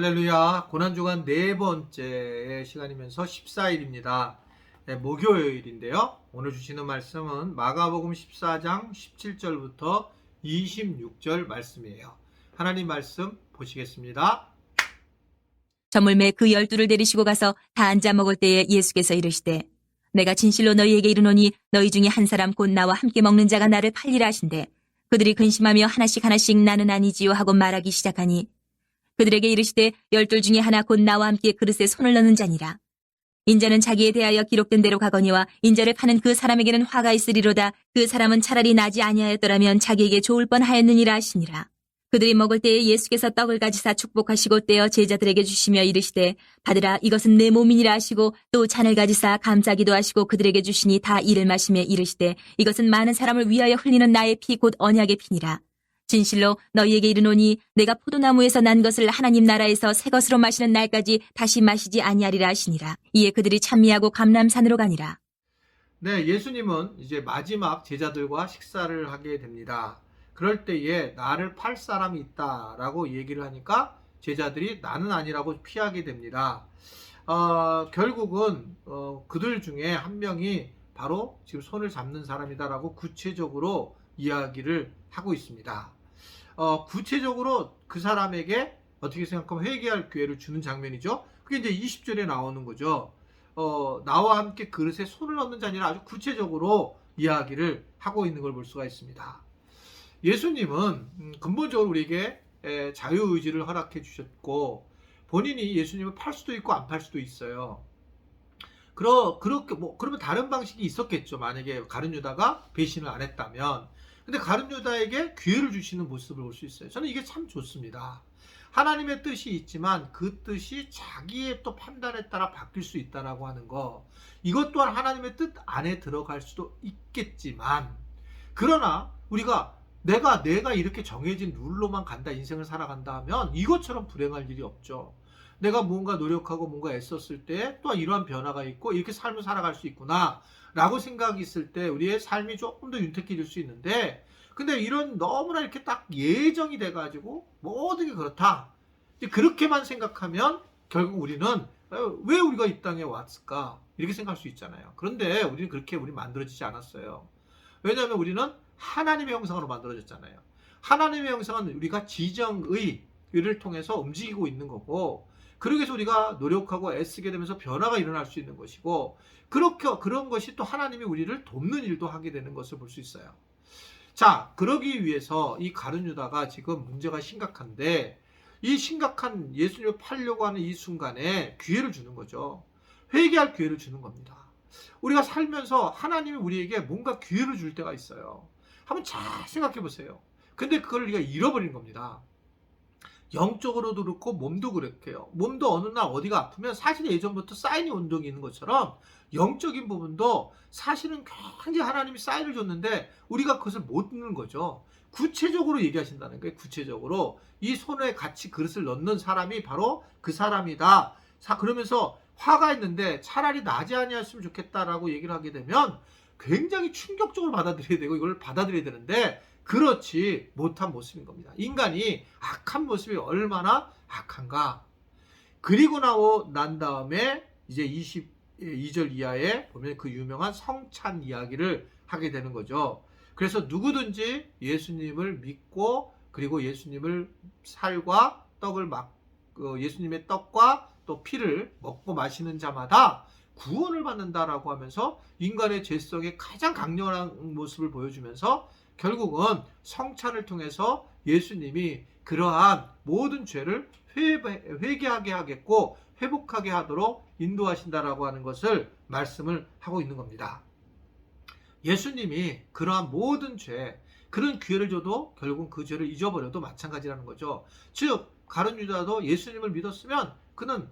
할렐루야. 고난주간 네 번째 시간이면서 14일입니다. 목요일인데요. 오늘 주시는 말씀은 마가복음 14장 17절부터 26절 말씀이에요. 하나님 말씀 보시겠습니다. 저물매 그 12를 데리시고 가서 다 앉아 먹을 때에 예수께서 이르시되 내가 진실로 너희에게 이르노니 너희 중에 한 사람 곧 나와 함께 먹는 자가 나를 팔리라 하신대 그들이 근심하며 하나씩 나는 아니지요 하고 말하기 시작하니 그들에게 이르시되 12 중에 하나 곧 나와 함께 그릇에 손을 넣는 자니라. 인자는 자기에 대하여 기록된 대로 가거니와 인자를 파는 그 사람에게는 화가 있으리로다. 그 사람은 차라리 나지 아니하였더라면 자기에게 좋을 뻔하였느니라 하시니라. 그들이 먹을 때에 예수께서 떡을 가지사 축복하시고 떼어 제자들에게 주시며 이르시되 받으라 이것은 내 몸이니라 하시고 또 잔을 가지사 감싸기도 하시고 그들에게 주시니 다 이를 마시며 이르시되 이것은 많은 사람을 위하여 흘리는 나의 피 곧 언약의 피니라. 진실로 너희에게 이르노니 내가 포도나무에서 난 것을 하나님 나라에서 새 것으로 마시는 날까지 다시 마시지 아니하리라 하시니라. 이에 그들이 찬미하고 감람산으로 가니라. 네, 예수님은 이제 마지막 제자들과 식사를 하게 됩니다. 그럴 때에 나를 팔 사람이 있다라고 얘기를 하니까 제자들이 나는 아니라고 피하게 됩니다. 결국은 그들 중에 한 명이 바로 지금 손을 잡는 사람이다라고 구체적으로 이야기를 하고 있습니다. 구체적으로 그 사람에게 어떻게 생각하면 회개할 기회를 주는 장면이죠. 그게 이제 20절에 나오는 거죠. 나와 함께 그릇에 손을 넣는 자니라 아주 구체적으로 이야기를 하고 있는 걸 볼 수가 있습니다. 예수님은 근본적으로 우리에게 자유의지를 허락해 주셨고 본인이 예수님을 팔 수도 있고 안 팔 수도 있어요. 그렇게 그러면 다른 방식이 있었겠죠. 만약에 가룟 유다가 배신을 안 했다면. 근데 가룟 유다에게 기회를 주시는 모습을 볼 수 있어요. 저는 이게 참 좋습니다. 하나님의 뜻이 있지만 그 뜻이 자기의 또 판단에 따라 바뀔 수 있다라고 하는 거. 이것 또한 하나님의 뜻 안에 들어갈 수도 있겠지만 그러나 우리가 내가 이렇게 정해진 룰로만 간다, 인생을 살아간다 하면 이것처럼 불행할 일이 없죠. 내가 뭔가 노력하고 뭔가 애썼을 때 또한 이러한 변화가 있고 이렇게 삶을 살아갈 수 있구나 라고 생각이 있을 때 우리의 삶이 조금 더 윤택해질 수 있는데 근데 이런 너무나 이렇게 딱 예정이 돼가지고 모든 게 그렇다. 그렇게만 생각하면 결국 우리는 왜 우리가 이 땅에 왔을까? 이렇게 생각할 수 있잖아요. 그런데 우리는 그렇게 만들어지지 않았어요. 왜냐하면 우리는 하나님의 형상으로 만들어졌잖아요. 하나님의 형상은 우리가 지정의를 통해서 움직이고 있는 거고 그러기 위해서 우리가 노력하고 애쓰게 되면서 변화가 일어날 수 있는 것이고 그런 것이 또 하나님이 우리를 돕는 일도 하게 되는 것을 볼 수 있어요. 자, 그러기 위해서 이 가룟 유다가 지금 문제가 심각한데 이 심각한 예수님을 팔려고 하는 이 순간에 기회를 주는 거죠. 회개할 기회를 주는 겁니다. 우리가 살면서 하나님이 우리에게 뭔가 기회를 줄 때가 있어요. 한번 잘 생각해 보세요. 근데 그걸 우리가 잃어버린 겁니다. 영적으로도 그렇고 몸도 그렇게요. 몸도 어느 날 어디가 아프면 사실 예전부터 사인이 운동이 있는 것처럼 영적인 부분도 사실은 굉장히 하나님이 사인을 줬는데 우리가 그것을 못 듣는 거죠. 구체적으로 얘기하신다는 거예요. 구체적으로 이 손에 같이 그릇을 넣는 사람이 바로 그 사람이다. 그러면서 화가 있는데 차라리 나지 아니었으면 좋겠다라고 얘기를 하게 되면 굉장히 충격적으로 받아들여야 되고 이걸 받아들여야 되는데 그렇지 못한 모습인 겁니다. 인간이 악한 모습이 얼마나 악한가. 그리고 난 다음에 이제 22절 이하에 보면 그 유명한 성찬 이야기를 하게 되는 거죠. 그래서 누구든지 예수님을 믿고 그리고 예수님을 살과 떡을 예수님의 떡과 또 피를 먹고 마시는 자마다 구원을 받는다라고 하면서 인간의 죄성의 가장 강렬한 모습을 보여주면서 결국은 성찬을 통해서 예수님이 그러한 모든 죄를 회개하게 하겠고 회복하게 하도록 인도하신다라고 하는 것을 말씀을 하고 있는 겁니다. 예수님이 그러한 모든 죄, 그런 기회를 줘도 결국 그 죄를 잊어버려도 마찬가지라는 거죠. 즉 가룟 유다도 예수님을 믿었으면 그는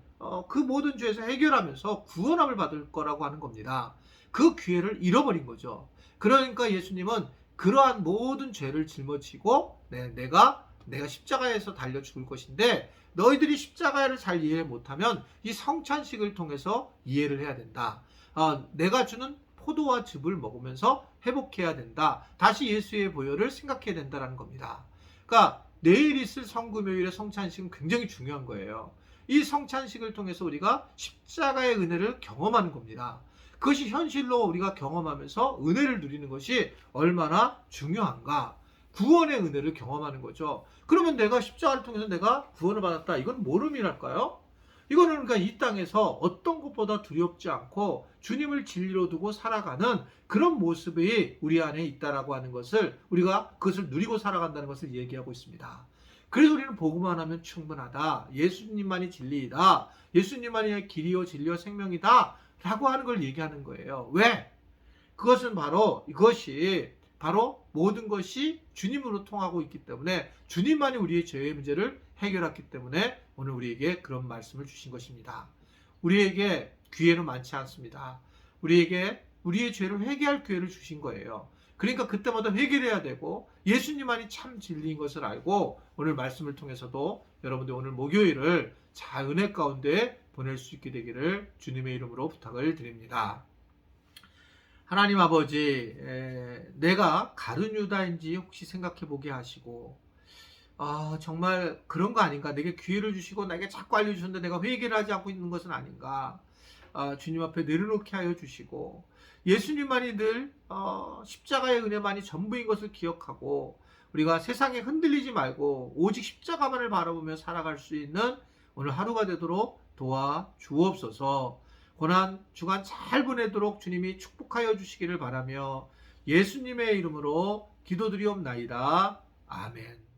그 모든 죄에서 해결하면서 구원함을 받을 거라고 하는 겁니다. 그 기회를 잃어버린 거죠. 그러니까 예수님은 그러한 모든 죄를 짊어지고 내가 십자가에서 달려 죽을 것인데 너희들이 십자가를 잘 이해 못하면 이 성찬식을 통해서 이해를 해야 된다. 내가 주는 포도와 즙을 먹으면서 회복해야 된다. 다시 예수의 보혈을 생각해야 된다는 겁니다. 그러니까 내일 있을 성금요일의 성찬식은 굉장히 중요한 거예요. 이 성찬식을 통해서 우리가 십자가의 은혜를 경험하는 겁니다. 그것이 현실로 우리가 경험하면서 은혜를 누리는 것이 얼마나 중요한가. 구원의 은혜를 경험하는 거죠. 그러면 내가 십자가를 통해서 내가 구원을 받았다. 이건 뭘 의미할까요? 이거는 그러니까 이 땅에서 어떤 것보다 두렵지 않고 주님을 진리로 두고 살아가는 그런 모습이 우리 안에 있다라고 하는 것을, 우리가 그것을 누리고 살아간다는 것을 얘기하고 있습니다. 그래서 우리는 보고만 하면 충분하다. 예수님만이 진리이다. 예수님만이 길이요 진리요 생명이다. 라고 하는 걸 얘기하는 거예요. 왜? 이것이 바로 모든 것이 주님으로 통하고 있기 때문에, 주님만이 우리의 죄의 문제를 해결했기 때문에 오늘 우리에게 그런 말씀을 주신 것입니다. 우리에게 기회는 많지 않습니다. 우리에게 우리의 죄를 회개할 기회를 주신 거예요. 그러니까 그때마다 회개해야 되고, 예수님만이 참 진리인 것을 알고 오늘 말씀을 통해서도 여러분들 오늘 목요일을 잘 은혜 가운데 보낼 수 있게 되기를 주님의 이름으로 부탁을 드립니다. 하나님 아버지, 내가 가룟 유다인지 혹시 생각해 보게 하시고, 정말 그런 거 아닌가? 내게 기회를 주시고 나에게 자꾸 알려주셨는데 내가 회개를 하지 않고 있는 것은 아닌가? 주님 앞에 내려놓게 하여 주시고, 예수님만이 늘 십자가의 은혜만이 전부인 것을 기억하고, 우리가 세상에 흔들리지 말고 오직 십자가만을 바라보며 살아갈 수 있는 오늘 하루가 되도록 도와 주옵소서. 고난 주간 잘 보내도록 주님이 축복하여 주시기를 바라며 예수님의 이름으로 기도드리옵나이다. 아멘.